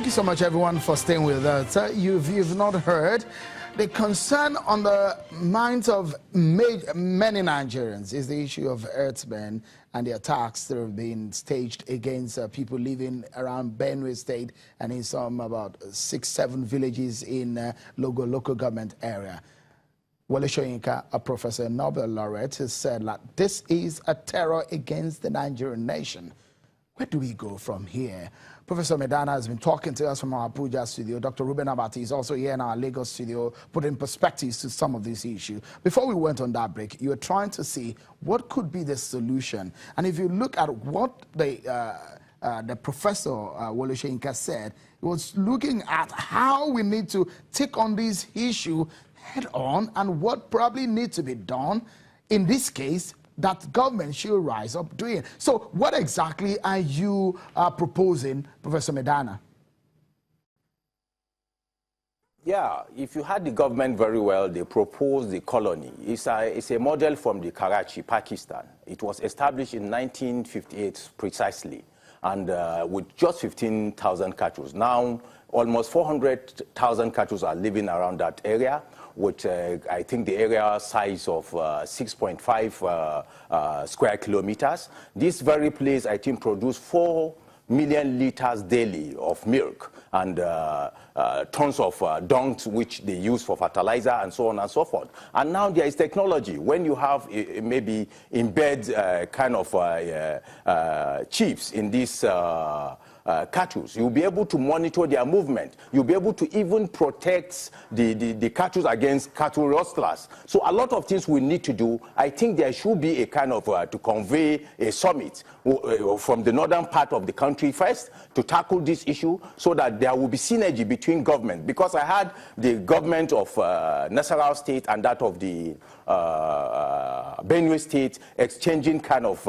Thank you so much, everyone, for staying with us. You've not heard the concern on the minds of many Nigerians is the issue of herdsmen and the attacks that have been staged against people living around Benue State and in some about 6-7 villages in local government area. Soyinka, a professor and Nobel laureate, has said that this is a terror against the Nigerian nation. Where do we go from here? Professor Medana has been talking to us from our Abuja studio. Dr. Ruben Abati is also here in our Lagos studio, putting perspectives to some of these issues. Before we went on that break, you were trying to see what could be the solution. And if you look at what the professor, Soyinka, said, he was looking at how we need to take on this issue head on and what probably needs to be done in this case that government should rise up doing. So what exactly are you proposing, Professor Medana? Yeah, if you had the government very well, they proposed the colony. It's a model from the Karachi, Pakistan. It was established in 1958 precisely, and with just 15,000 cattle. Now, almost 400,000 cattle are living around that area, with I think the area size of 6.5 square kilometers. This very place, I think, produced 4 million liters daily of milk and tons of dung, which they use for fertilizer and so on and so forth. And now there is technology. When you have maybe embed kind of chips in these cattle, you'll be able to monitor their movement. You'll be able to even protect the cattle against cattle rustlers. So a lot of things we need to do. I think there should be a kind of to convey a summit from the northern part of the country first to tackle this issue so that there will be synergy between government. Because I had the government of Nasarawa State and that of the Benue State exchanging kind of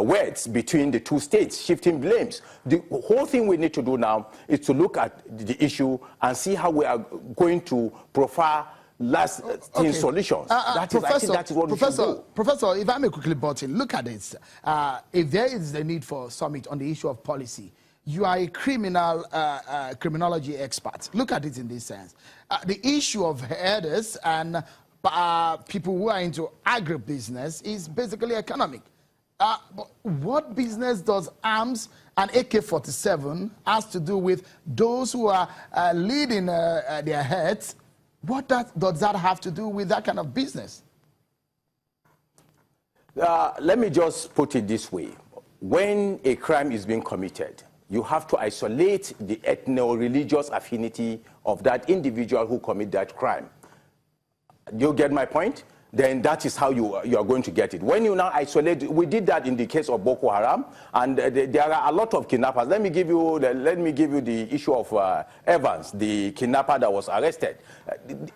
words between the two states, shifting blames. The whole thing we need to do now is to look at the issue and see how we are going to profile lasting solutions. I think that is what we should do. Professor, if I may quickly butt in, look at this. If there is the need for a summit on the issue of policy, you are a criminology expert. Look at it in this sense. The issue of herders and people who are into agribusiness is basically economic. What business does arms and AK-47 has to do with those who are leading their heads? What does that have to do with that kind of business? Let me just put it this way. When a crime is being committed, you have to isolate the ethno-religious affinity of that individual who commit that crime. Do you get my point? Then that is how you are going to get it. When you now isolate, we did that in the case of Boko Haram, and there are a lot of kidnappers. Let me give you the issue of Evans, the kidnapper that was arrested.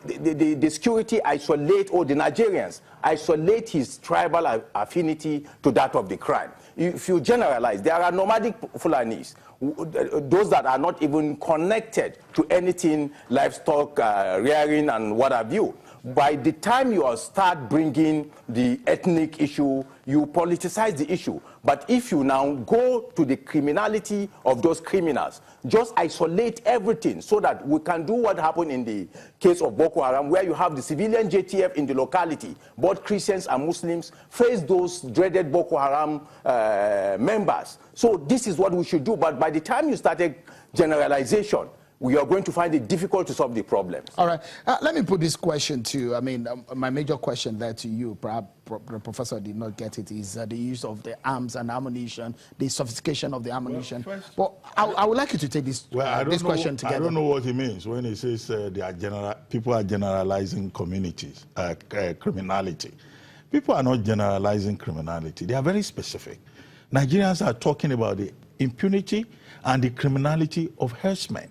The security isolate, or the Nigerians isolate his tribal affinity to that of the crime. If you generalize, there are nomadic Fulanis, those that are not even connected to anything livestock rearing and what have you. By the time you start bringing the ethnic issue, you politicize the issue. But if you now go to the criminality of those criminals, just isolate everything so that we can do what happened in the case of Boko Haram, where you have the civilian JTF in the locality, both Christians and Muslims face those dreaded Boko Haram members. So this is what we should do. But by the time you started generalization, we are going to find it difficult to solve the problems. All right. Let me put this question to you. I mean, my major question there to you, perhaps the professor did not get it, is the use of the arms and ammunition, the sophistication of the ammunition. Well, I would like you to take this, this question together. I don't know what he means when he says people are generalizing communities, criminality. People are not generalizing criminality. They are very specific. Nigerians are talking about the impunity and the criminality of herdsmen,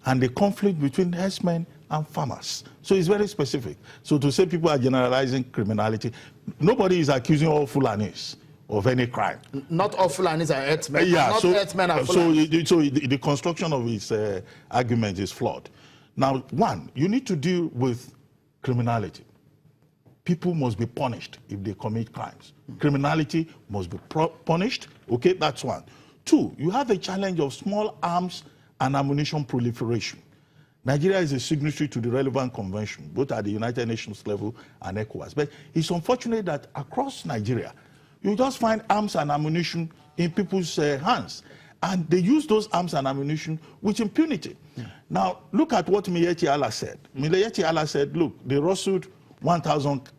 and the conflict between herdsmen and farmers. So it's very specific. So to say people are generalizing criminality, nobody is accusing all Fulanis of any crime. Not all Fulanis are herdsmen. Yeah, not herdsmen are Fulanis. So the construction of his argument is flawed. Now, one, you need to deal with criminality. People must be punished if they commit crimes. Criminality must be punished. Okay, that's one. Two, you have a challenge of small arms and ammunition proliferation. Nigeria is a signatory to the relevant convention, both at the United Nations level and ECOWAS. But it's unfortunate that across Nigeria, you just find arms and ammunition in people's hands. And they use those arms and ammunition with impunity. Yeah. Now, look at what Miyetti Allah said. Miyetti Allah said, look, they rustled 1,000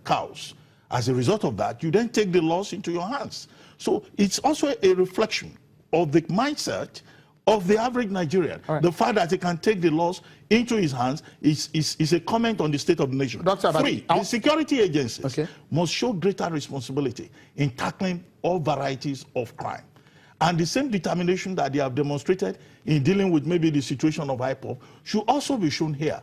cows. As a result of that, you then take the laws into your hands. So it's also a reflection of the mindset of the average Nigerian. Right. The fact that he can take the laws into his hands is a comment on the state of the nation. Dr. Abati, the security agencies must show greater responsibility in tackling all varieties of crime. And the same determination that they have demonstrated in dealing with maybe the situation of IPOB should also be shown here.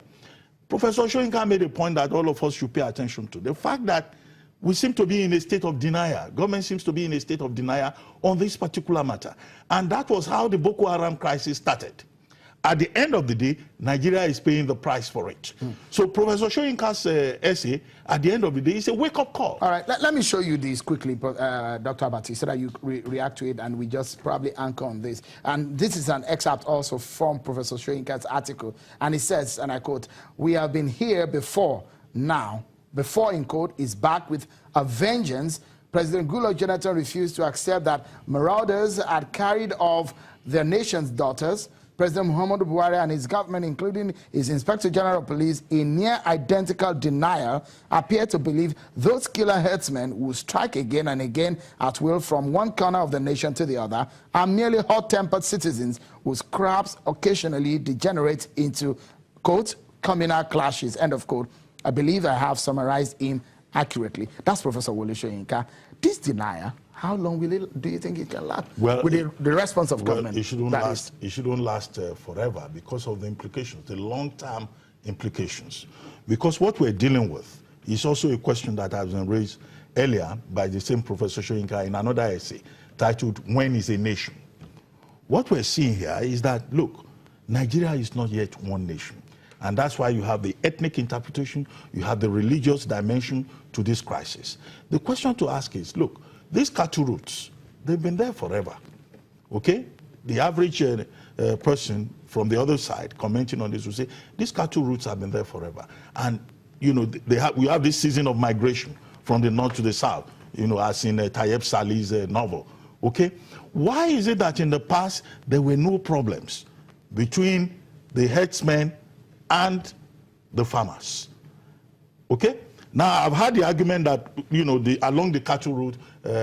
Professor Soyinka made a point that all of us should pay attention to. The fact that we seem to be in a state of denial. Government seems to be in a state of denial on this particular matter. And that was how the Boko Haram crisis started. At the end of the day, Nigeria is paying the price for it. So Professor Soyinka's essay, at the end of the day, is a wake-up call. All right, let me show you this quickly, Dr. Abati, so that you react to it, and we just probably anchor on this. And this is an excerpt also from Professor Soyinka's article. And it says, and I quote, "We have been here before, now, before, in quote, is back with a vengeance. President Goodluck Jonathan refused to accept that marauders had carried off their nation's daughters. President Muhammadu Buhari and his government, including his Inspector General of Police, in near identical denial, appear to believe those killer herdsmen will strike again and again at will from one corner of the nation to the other, are merely hot-tempered citizens whose crimes occasionally degenerate into, quote, communal clashes," end of quote. I believe I have summarized him accurately. That's Professor Wole Soyinka. This denial, how long do you think it can last? Well, with the response of government? It shouldn't last forever because of the implications, the long-term implications. Because what we're dealing with is also a question that has been raised earlier by the same Professor Soyinka in another essay titled, "When is a Nation?" What we're seeing here is that, look, Nigeria is not yet one nation. And that's why you have the ethnic interpretation, you have the religious dimension to this crisis. The question to ask is, look, these cattle routes, they've been there forever, okay? The average person from the other side commenting on this will say, these cattle routes have been there forever. And, you know, we have this season of migration from the north to the south, you know, as in Tayeb Salih's novel, okay? Why is it that in the past there were no problems between the herdsmen and the farmers? Okay? Now, I've had the argument that, you know, along the cattle route,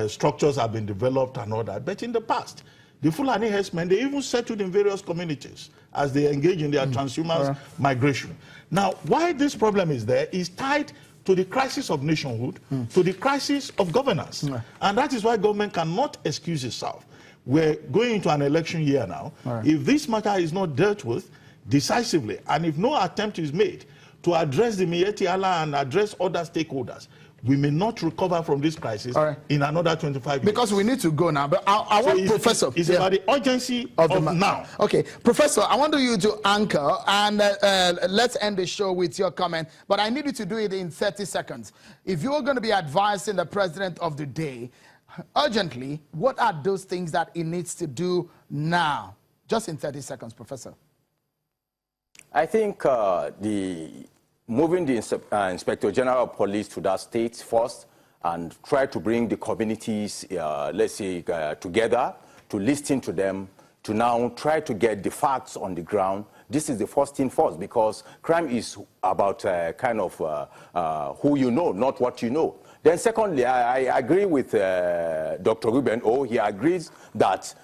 structures have been developed and all that. But in the past, the Fulani herdsmen, they even settled in various communities as they engage in their transhumance migration. Now, why this problem is there is tied to the crisis of nationhood, to the crisis of governance. And that is why government cannot excuse itself. We're going into an election year now. If this matter is not dealt with decisively, and if no attempt is made to address the Miyetti Allah and address other stakeholders, we may not recover from this crisis in another 25 years. Because we need to go now. But I want Professor... It's about the urgency of now. Okay. Professor, I want you to anchor, and let's end the show with your comment. But I need you to do it in 30 seconds. If you're going to be advising the president of the day, urgently, what are those things that he needs to do now? Just in 30 seconds, Professor. I think moving the Inspector General of Police to that state first and try to bring the communities, let's say, together to listen to them, to now try to get the facts on the ground. This is the first thing first, because crime is about kind of who you know, not what you know. Then secondly, I agree with Dr. Ruben O. He agrees that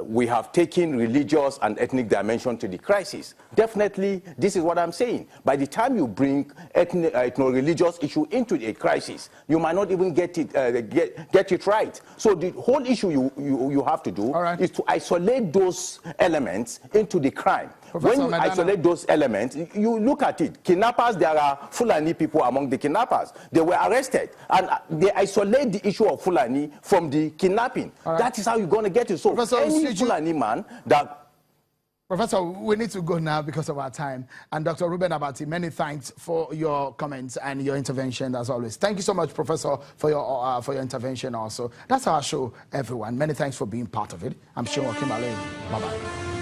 we have taken religious and ethnic dimension to the crisis. Definitely, this is what I'm saying. By the time you bring ethno-religious issue into a crisis, you might not even get it right. So the whole issue you have to do is to isolate those elements into the crime. When you isolate those elements, you look at it. Kidnappers, there are Fulani people among the kidnappers. They were arrested, and they isolate the issue of Fulani from the kidnapping. That is how you're going to get it. So Professor, any Fulani man that... Professor, we need to go now because of our time. And Dr. Ruben Abati, many thanks for your comments and your intervention as always. Thank you so much, Professor, for your intervention also. That's our show, everyone. Many thanks for being part of it. I'm Sean Kimale. Bye-bye.